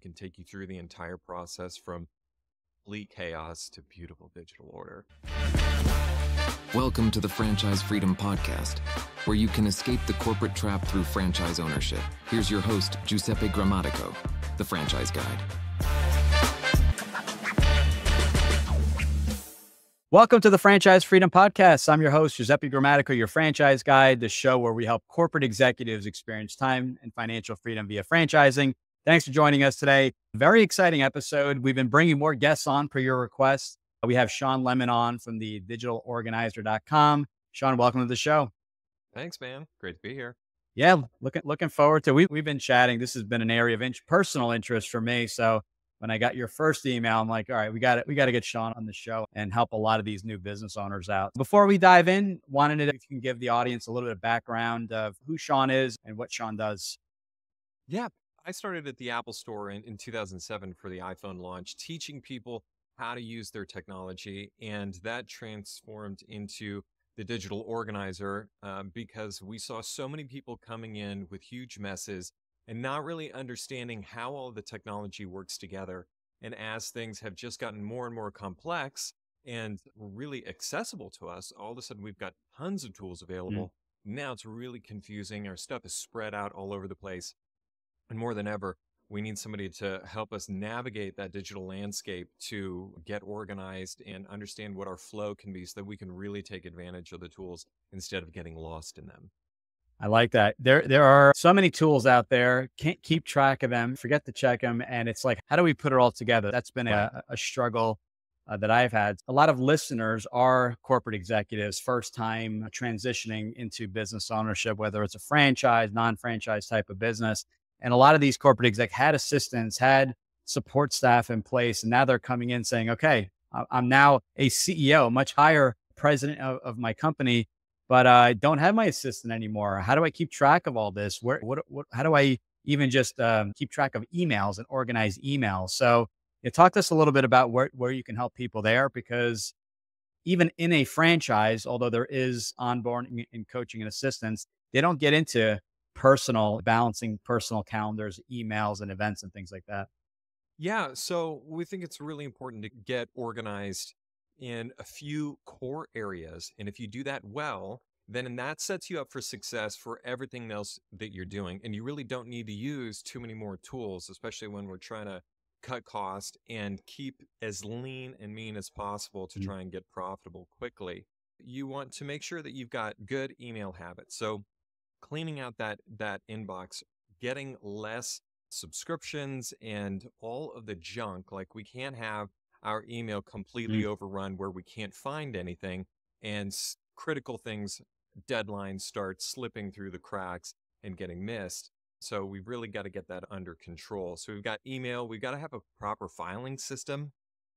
can take you through the entire process from complete chaos to beautiful digital order. Welcome to the Franchise Freedom Podcast, where you can escape the corporate trap through franchise ownership. Here's your host, Giuseppe Grammatico, the Franchise Guide. Welcome to the Franchise Freedom Podcast. I'm your host, Giuseppe Grammatico, your franchise guide, the show where we help corporate executives experience time and financial freedom via franchising. Thanks for joining us today. Very exciting episode. We've been bringing more guests on per your request. We have Shawn Lemon on from the digitalorganizer.com. Shawn, welcome to the show. Thanks, man. Great to be here. Yeah, looking forward to it. We've been chatting. This has been an area of personal interest for me. So when I got your first email, I'm like, all right, we got to get Shawn on the show and help a lot of these new business owners out. Before we dive in, wanted to, if you can give the audience a little bit of background of who Shawn is and what Shawn does. Yeah, I started at the Apple Store in 2007 for the iPhone launch, teaching people how to use their technology. And that transformed into the digital organizer because we saw so many people coming in with huge messes and not really understanding how all the technology works together. And as things have just gotten more and more complex and really accessible to us, all of a sudden we've got tons of tools available. Now it's really confusing. Our stuff is spread out all over the place. And more than ever, we need somebody to help us navigate that digital landscape to get organized and understand what our flow can be so that we can really take advantage of the tools instead of getting lost in them. I like that. There are so many tools out there. Can't keep track of them, forget to check them. And it's like, how do we put it all together? That's been a struggle that I've had. A lot of listeners are corporate executives, first time transitioning into business ownership, whether it's a franchise, non-franchise type of business. And a lot of these corporate exec had assistants, had support staff in place. And now they're coming in saying, okay, I'm now a CEO, much higher president of my company, but I don't have my assistant anymore. How do I keep track of all this? How do I even just keep track of emails and organize emails? So talk to us a little bit about where you can help people there, because even in a franchise, although there is onboarding and coaching and assistance, they don't get into balancing personal calendars, emails, and events and things like that. Yeah, so we think it's really important to get organized in a few core areas. And if you do that well, then that sets you up for success for everything else that you're doing. And you really don't need to use too many more tools, especially when we're trying to cut cost and keep as lean and mean as possible to try and get profitable quickly. You want to make sure that you've got good email habits. So cleaning out that inbox, getting less subscriptions and all of the junk. Like, we can't have our email completely overrun where we can't find anything, and critical things, deadlines start slipping through the cracks and getting missed. So we've really got to get that under control. So we've got email, we've got to have a proper filing system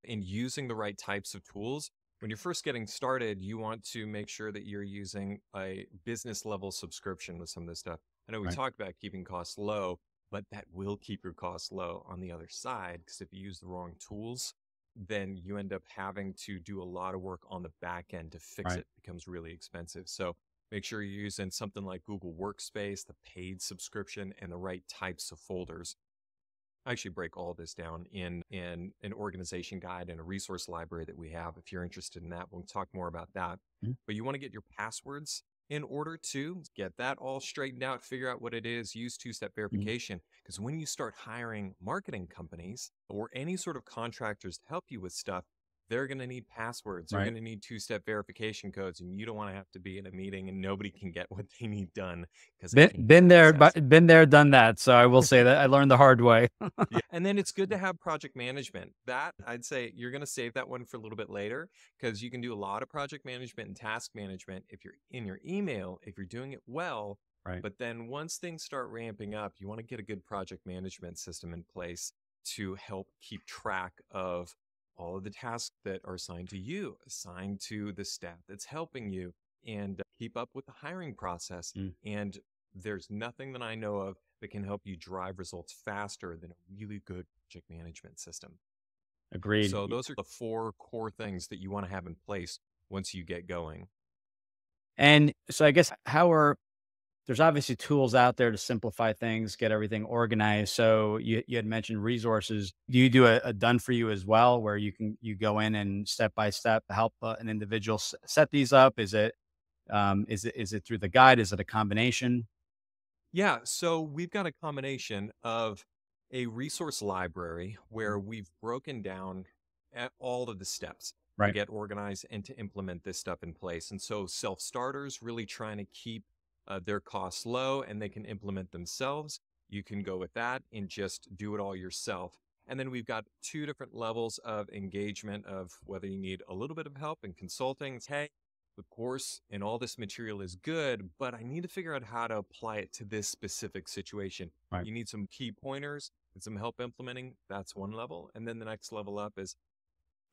and using the right types of tools. When you're first getting started, you want to make sure that you're using a business level subscription with some of this stuff. I know we talked about keeping costs low, but that will keep your costs low on the other side, because if you use the wrong tools, then you end up having to do a lot of work on the back end to fix it. It becomes really expensive. So make sure you're using something like Google Workspace, the paid subscription, and the right types of folders. I actually break all this down in an organization guide and a resource library that we have. If you're interested in that, we'll talk more about that. But you want to get your passwords in order to get that all straightened out, figure out what it is, use two-step verification. Because when you start hiring marketing companies or any sort of contractors to help you with stuff, they're going to need passwords. They're going to need two-step verification codes, and you don't want to have to be in a meeting and nobody can get what they need done. Been there, done that. So I will say that I learned the hard way. Yeah. And then it's good to have project management. That, I'd say you're going to save that one for a little bit later, because you can do a lot of project management and task management if you're in your email, if you're doing it well. But then once things start ramping up, you want to get a good project management system in place to help keep track of all of the tasks that are assigned to you, assigned to the staff that's helping you, and keep up with the hiring process. And there's nothing that I know of that can help you drive results faster than a really good project management system. Agreed. So those are the 4 core things that you want to have in place once you get going. And so I guess how are there's obviously tools out there to simplify things, get everything organized. So you had mentioned resources. Do you do a done for you as well, where you go in and step by step help an individual set these up? Is it through the guide? Is it a combination? Yeah, so we've got a combination of a resource library where we've broken down all of the steps to Right. get organized and to implement this stuff in place. And so self starters really trying to keep their costs low and they can implement themselves. You can go with that and just do it all yourself. And then we've got two different levels of engagement of whether you need a little bit of help in consulting. Hey, the course and all this material is good, but I need to figure out how to apply it to this specific situation. Right. You need some key pointers and some help implementing. That's one level. And then the next level up is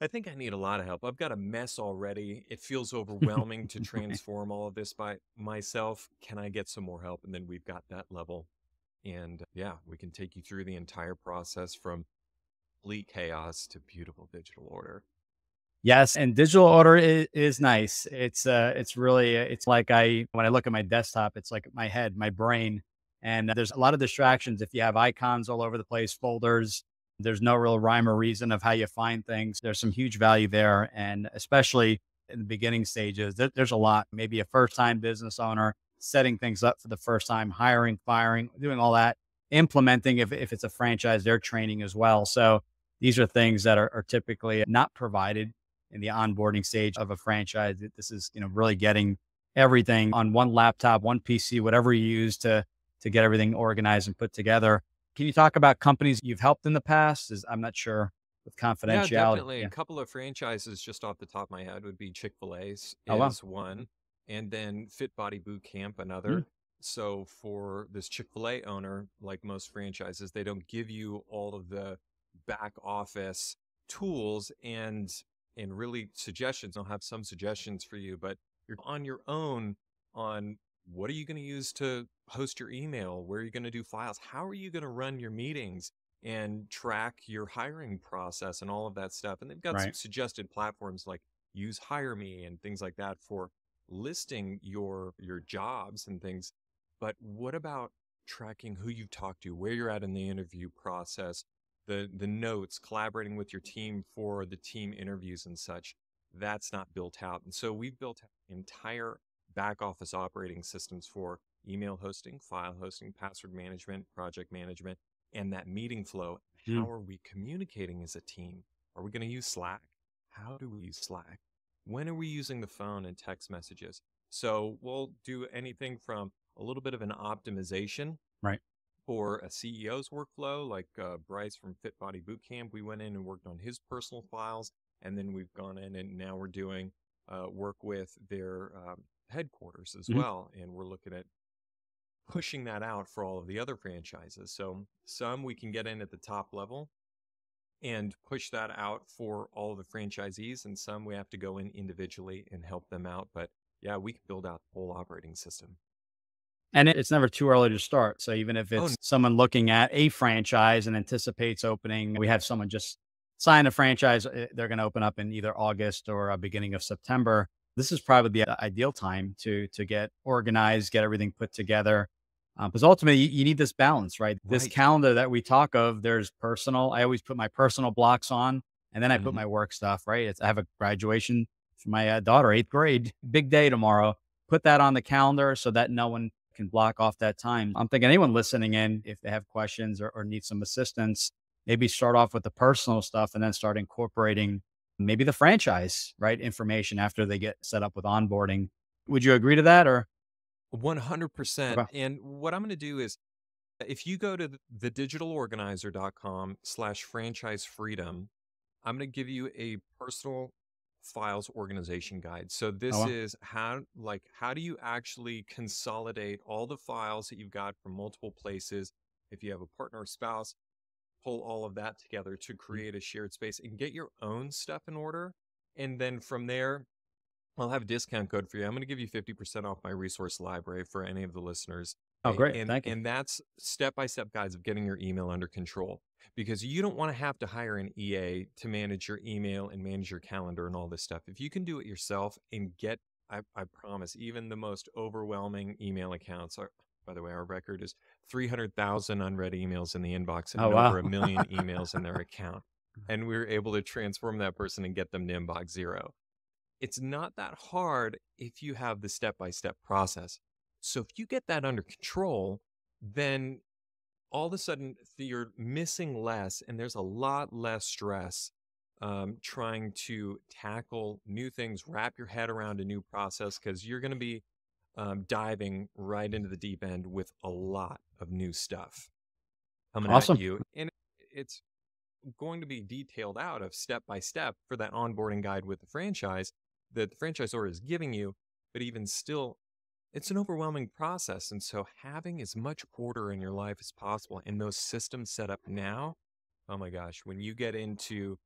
I think I need a lot of help. I've got a mess already. It feels overwhelming to transform all of this by myself. Can I get some more help? And then we've got that level. And yeah, we can take you through the entire process from complete chaos to beautiful digital order. Yes, and digital order is nice. It's really it's like when I look at my desktop, it's like my head, my brain, and there's a lot of distractions. If you have icons all over the place, folders, there's no real rhyme or reason of how you find things. There's some huge value there, and especially in the beginning stages, there's a lot. Maybe a first-time business owner setting things up for the first time, hiring, firing, doing all that, implementing if it's a franchise, they're training as well. So these are things that are typically not provided in the onboarding stage of a franchise. This is, really getting everything on one laptop, one PC, whatever you use to get everything organized and put together. Can you talk about companies you've helped in the past? I'm not sure with Yeah, confidentiality. definitely. A Yeah. couple of franchises just off the top of my head would be Chick-fil-A's Oh, wow. is one, and then Fit Body Boot Camp Mm, another. So for this Chick-fil-A owner, like most franchises, they don't give you all of the back office tools and really suggestions. They'll have some suggestions for you, but you're on your own on what are you going to use to host your email? Where are you going to do files? How are you going to run your meetings? And track your hiring process and all of that stuff. And they've got some right. suggested platforms like Use Hire Me and things like that for listing your jobs and things. But what about tracking who you've talked to, where you're at in the interview process, the notes, collaborating with your team for the team interviews and such? That's not built out. And so we've built entire back office operating systems for email hosting, file hosting, password management, project management, and that meeting flow. Mm, How are we communicating as a team? Are we going to use Slack? How do we use Slack? When are we using the phone and text messages? So we'll do anything from a little bit of an optimization right. for a CEO's workflow, like Bryce from Fit Body Bootcamp. We went in and worked on his personal files, and then we've gone in and now we're doing work with their headquarters as Mhm. well. And we're looking at pushing that out for all of the other franchises. So some we can get in at the top level and push that out for all of the franchisees, and some we have to go in individually and help them out. But yeah, we can build out the whole operating system. And it's never too early to start. So even if Oh, it's someone looking at a franchise and anticipates opening, we have someone just sign a franchise. They're going to open up in either August or beginning of September. This is probably the ideal time to get organized, get everything put together. Because ultimately, you need this balance, right? This right. calendar that we talk of, there's personal. I always put my personal blocks on, and then I put Hmm. my work stuff. Right? I have a graduation for my daughter, 8th grade, big day tomorrow. Put that on the calendar so that no one can block off that time. I'm thinking anyone listening in, if they have questions or need some assistance, maybe start off with the personal stuff and then start incorporating maybe the franchise, right? Information after they get set up with onboarding. Would you agree to that or? 100%. Okay. And what I'm going to do is if you go to thedigitalorganizer.com/franchise freedom, I'm going to give you a personal files organization guide. So Oh, this well. is how do you actually consolidate all the files that you've got from multiple places? If you have a partner or spouse, pull all of that together to Mm. create a shared space and get your own stuff in order. And then from there, I'll have a discount code for you. I'm going to give you 50% off my resource library for any of the listeners. Oh, Okay? great. And Thank you. and that's step-by-step guides of getting your email under control because you don't want to have to hire an EA to manage your email and manage your calendar and all this stuff. If you can do it yourself and get I promise, even the most overwhelming email accounts are, by the way, our record is 300,000 unread emails in the inbox Oh, and wow. over 1 million emails in their account. And we were able to transform that person and get them to inbox zero. It's not that hard if you have the step-by-step process. So if you get that under control, then all of a sudden you're missing less and there's a lot less stress trying to tackle new things, wrap your head around a new process, because you're going to be diving right into the deep end with a lot of new stuff coming at Awesome. you. And it's going to be detailed out of step by step for that onboarding guide with the franchise that the franchisor is giving you. But even still, it's an overwhelming process. And so having as much order in your life as possible and those systems set up now, oh my gosh, when you get into,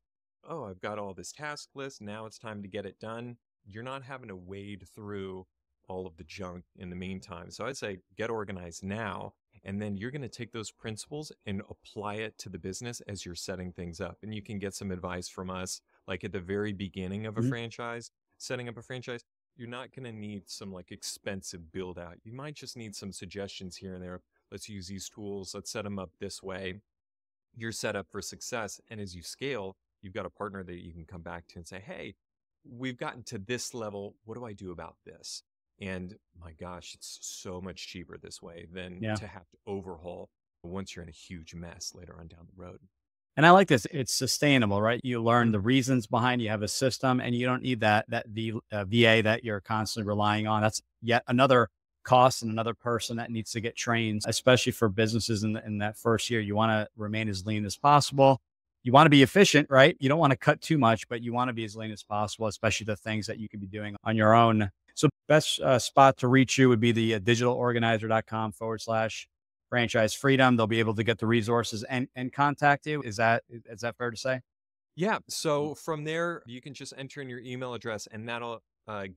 oh, I've got all this task list, now it's time to get it done, you're not having to wade through all of the junk in the meantime. So I'd say get organized now, and then you're going to take those principles and apply it to the business as you're setting things up. And you can get some advice from us, like at the very beginning of a Mhm. franchise, setting up a franchise. You're not going to need some like expensive build out. You might just need some suggestions here and there. Let's use these tools. Let's set them up this way. You're set up for success. And as you scale, you've got a partner that you can come back to and say, hey, we've gotten to this level. What do I do about this? And my gosh, it's so much cheaper this way than Yeah. to have to overhaul once you're in a huge mess later on down the road. And I like this. It's sustainable, right? You learn the reasons behind, you have a system, and you don't need that VA that you're constantly relying on. That's yet another cost and another person that needs to get trained, especially for businesses in that first year. You want to remain as lean as possible. You want to be efficient, right? You don't want to cut too much, but you want to be as lean as possible, especially the things that you could be doing on your own. So best spot to reach you would be the digitalorganizer.com/franchise freedom. They'll be able to get the resources and contact you. Is that fair to say? Yeah. So from there, you can just enter in your email address and that'll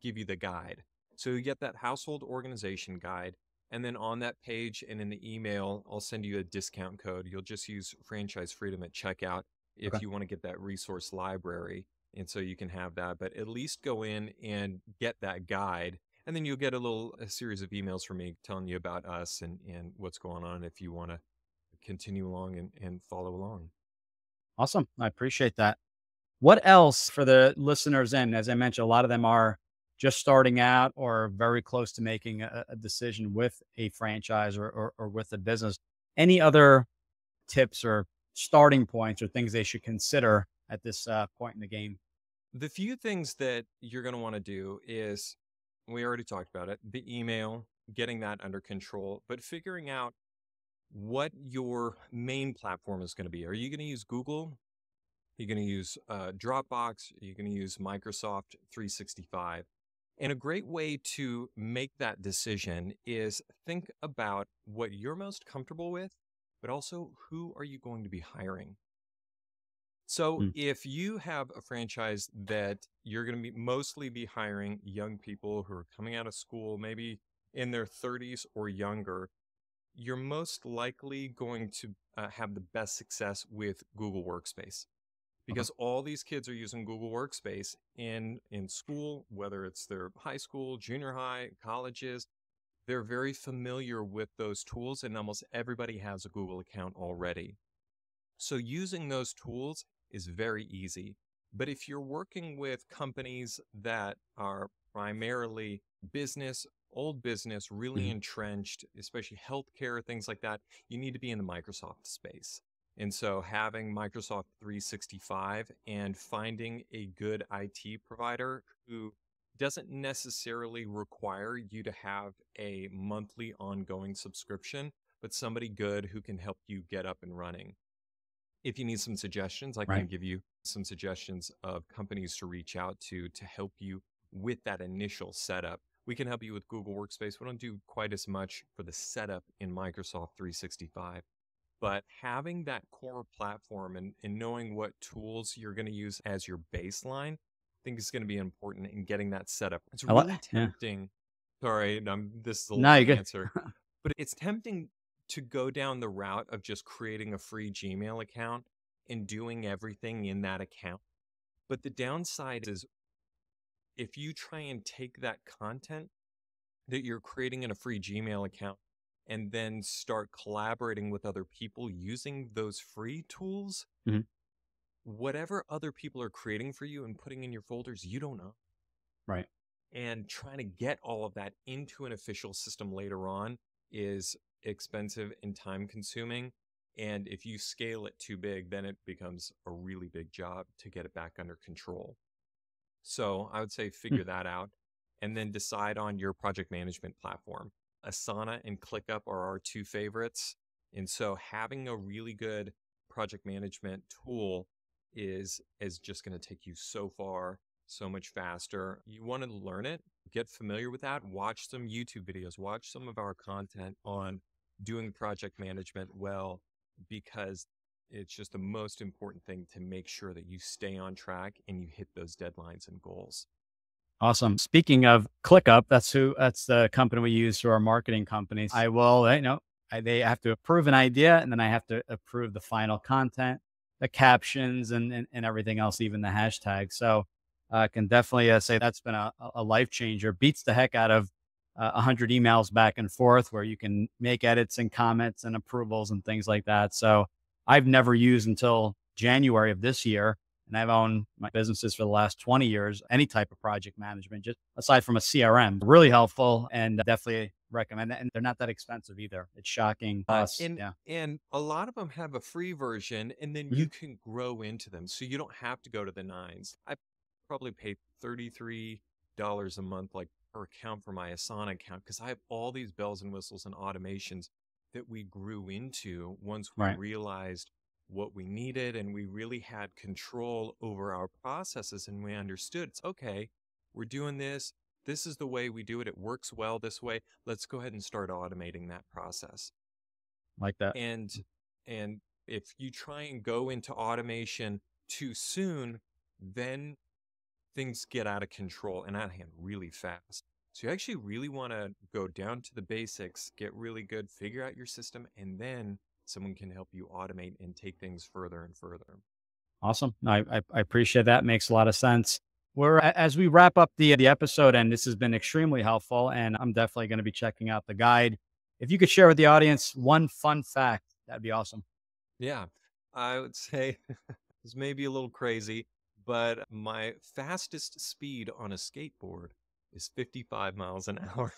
give you the guide. So you get that household organization guide. And then on that page and in the email, I'll send you a discount code. You'll just use Franchise Freedom at checkout Okay. if you want to get that resource library. And so you can have that, but at least go in and get that guide. And then you'll get a series of emails from me telling you about us and what's going on if you want to continue along and follow along. Awesome. I appreciate that. What else for the listeners? And as I mentioned, a lot of them are just starting out or very close to making a decision with a franchise or with a business. Any other tips or starting points or things they should consider at this point in the game? The few things that you're going to want to do is, we already talked about it, the email, getting that under control, but figuring out what your main platform is going to be. Are you going to use Google? Are you going to use Dropbox? Are you going to use Microsoft 365? And a great way to make that decision is think about what you're most comfortable with, but also who are you going to be hiring? So Mm. if you have a franchise that you're going to be mostly be hiring young people who are coming out of school, maybe in their 30s or younger, you're most likely going to have the best success with Google Workspace, Okay. because all these kids are using Google Workspace in school, whether it's their high school, junior high, colleges. They're very familiar with those tools, and almost everybody has a Google account already. So using those tools is very easy. But if you're working with companies that are primarily business, old business, really Mhm. entrenched, especially healthcare, things like that, you need to be in the Microsoft space. And so having Microsoft 365 and finding a good IT provider who doesn't necessarily require you to have a monthly ongoing subscription, but somebody good who can help you get up and running. If you need some suggestions, I can Right. give you some suggestions of companies to reach out to help you with that initial setup. We can help you with Google Workspace. We don't do quite as much for the setup in Microsoft 365. But having that core platform and knowing what tools you're going to use as your baseline, I think is going to be important in getting that set up. It's really Yeah. tempting. Sorry, this is a No, you're long good. answer, but it's tempting to go down the route of just creating a free Gmail account and doing everything in that account. But the downside is if you try and take that content that you're creating in a free Gmail account and then start collaborating with other people using those free tools, Mhm. whatever other people are creating for you and putting in your folders, you don't know. Right. And trying to get all of that into an official system later on is expensive and time consuming. And if you scale it too big, then it becomes a really big job to get it back under control. So I would say figure that out and then decide on your project management platform. Asana and ClickUp are our two favorites. And so having a really good project management tool is just going to take you so far, so much faster. You want to learn it, get familiar with that, watch some YouTube videos, watch some of our content on doing project management well, because it's just the most important thing to make sure that you stay on track and you hit those deadlines and goals. Awesome. Speaking of ClickUp, that's the company we use for our marketing companies. They have to approve an idea, and then I have to approve the final content, the captions, and everything else, even the hashtag. So I can definitely say that's been a life changer. Beats the heck out of 100 emails back and forth where you can make edits and comments and approvals and things like that. So I've never used until January of this year, and I've owned my businesses for the last 20 years, any type of project management, just aside from a CRM. Really helpful, and definitely recommend it. And they're not that expensive either. It's shocking. And a lot of them have a free version, and then you can grow into them. So you don't have to go to the nines. I probably pay $33 a month, like per account for my Asana account, because I have all these bells and whistles and automations that we grew into once we realized what we needed, and we really had control over our processes, and we understood it's okay, we're doing this. This is the way we do it. It works well this way. Let's go ahead and start automating that process. Like that. And if you try and go into automation too soon, then things get out of control and out of hand really fast. So you actually really want to go down to the basics, get really good, figure out your system, and then someone can help you automate and take things further and further. Awesome. I appreciate that. Makes a lot of sense. As we wrap up the episode, and this has been extremely helpful, and I'm definitely going to be checking out the guide. If you could share with the audience one fun fact, that'd be awesome. Yeah, I would say this may be a little crazy, but my fastest speed on a skateboard is 55 miles an hour.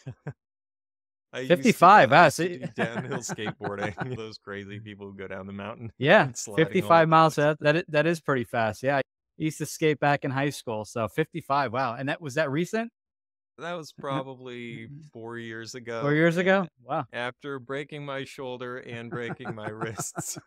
55. I used to do downhill skateboarding. Those crazy people who go down the mountain. Yeah, 55 miles. That is pretty fast. Yeah, I used to skate back in high school. So 55. Wow. And was that recent? That was probably 4 years ago. 4 years ago? Wow. After breaking my shoulder and breaking my wrists.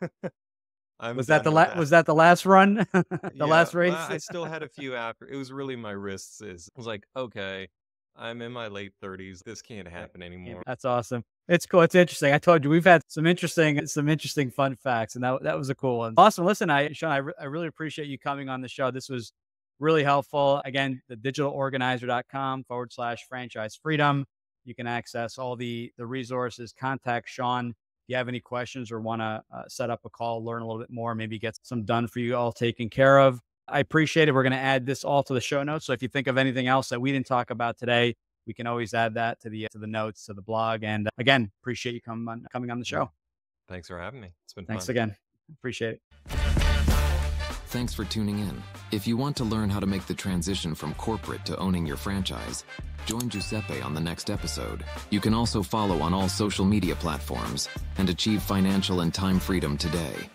Was that the last run? Last race? Well, I still had a few after. It was really my wrists. I was like, okay, I'm in my late 30s. This can't happen anymore. That's awesome. It's cool. It's interesting. I told you we've had some interesting fun facts, and that was a cool one. Awesome. Listen, Shawn, I really appreciate you coming on the show. This was really helpful. Again, the digitalorganizer.com/franchise freedom. You can access all the resources. Contact Shawn if you have any questions or want to set up a call, learn a little bit more, maybe get some done for you all taken care of. I appreciate it. We're going to add this all to the show notes. So if you think of anything else that we didn't talk about today, we can always add that to the notes, to the blog. And again, appreciate you coming on the show. Thanks for having me. It's been fun. Thanks again. Appreciate it. Thanks for tuning in. If you want to learn how to make the transition from corporate to owning your franchise, join Giuseppe on the next episode. You can also follow on all social media platforms and achieve financial and time freedom today.